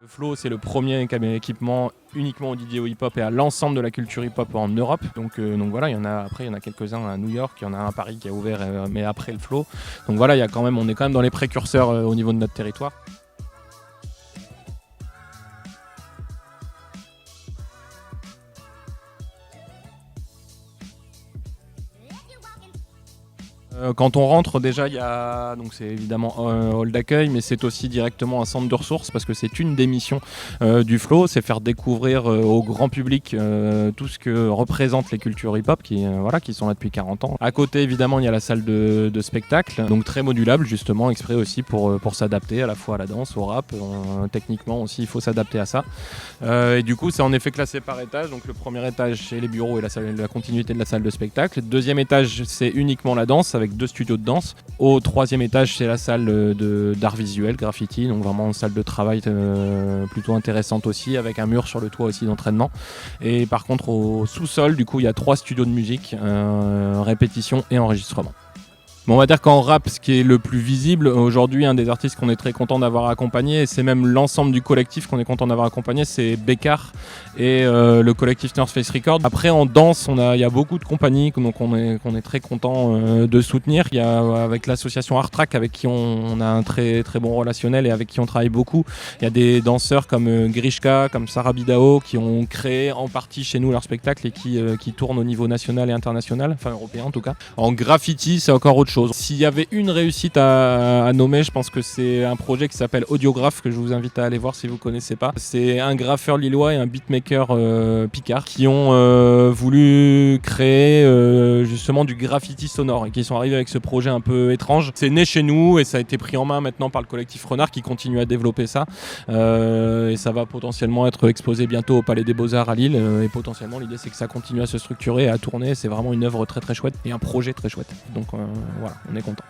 Le Flow, c'est le premier équipement uniquement au DJ hip-hop et à l'ensemble de la culture hip-hop en Europe. Donc voilà, il y en a quelques-uns à New York, il y en a un à Paris qui a ouvert, mais après le Flow. Donc voilà, on est quand même dans les précurseurs au niveau de notre territoire. Quand on rentre, déjà, donc c'est évidemment un hall d'accueil, mais c'est aussi directement un centre de ressources parce que c'est une des missions du Flow, c'est faire découvrir au grand public tout ce que représentent les cultures hip-hop qui sont là depuis 40 ans. À côté, évidemment, il y a la salle de spectacle, donc très modulable, justement, exprès aussi pour s'adapter à la fois à la danse, au rap. Techniquement aussi, il faut s'adapter à ça. Et du coup, c'est en effet classé par étage. Donc le premier étage, c'est les bureaux et la continuité de la salle de spectacle. Le deuxième étage, c'est uniquement la danse avec 2 studios de danse. Au troisième étage, c'est la salle d'art visuel, graffiti, donc vraiment une salle de travail plutôt intéressante aussi, avec un mur sur le toit aussi d'entraînement. Et par contre, au sous-sol, du coup, il y a 3 studios de musique, répétition et enregistrement. Bon, on va dire qu'en rap, ce qui est le plus visible aujourd'hui, un des artistes qu'on est très content d'avoir accompagné, et c'est même l'ensemble du collectif qu'on est content d'avoir accompagné, c'est Bécard et le collectif North Face Records. Après, en danse, il y a beaucoup de compagnies donc qu'on est très content de soutenir. Il y a avec l'association Art Track avec qui on a un très très bon relationnel et avec qui on travaille beaucoup. Il y a des danseurs comme Grishka, comme Sarah Bidao qui ont créé en partie chez nous leur spectacle et qui tournent au niveau national et international, enfin européen en tout cas. En graffiti, c'est encore autre chose. S'il y avait une réussite à nommer, je pense que c'est un projet qui s'appelle Audiographe, que je vous invite à aller voir si vous ne connaissez pas. C'est un graffeur lillois et un beatmaker picard qui ont voulu créer justement du graffiti sonore et qui sont arrivés avec ce projet un peu étrange. C'est né chez nous et ça a été pris en main maintenant par le collectif Renard qui continue à développer ça. Et ça va potentiellement être exposé bientôt au Palais des Beaux-Arts à Lille. Et potentiellement, l'idée c'est que ça continue à se structurer et à tourner. C'est vraiment une œuvre très très chouette et un projet très chouette. Donc voilà, on est content.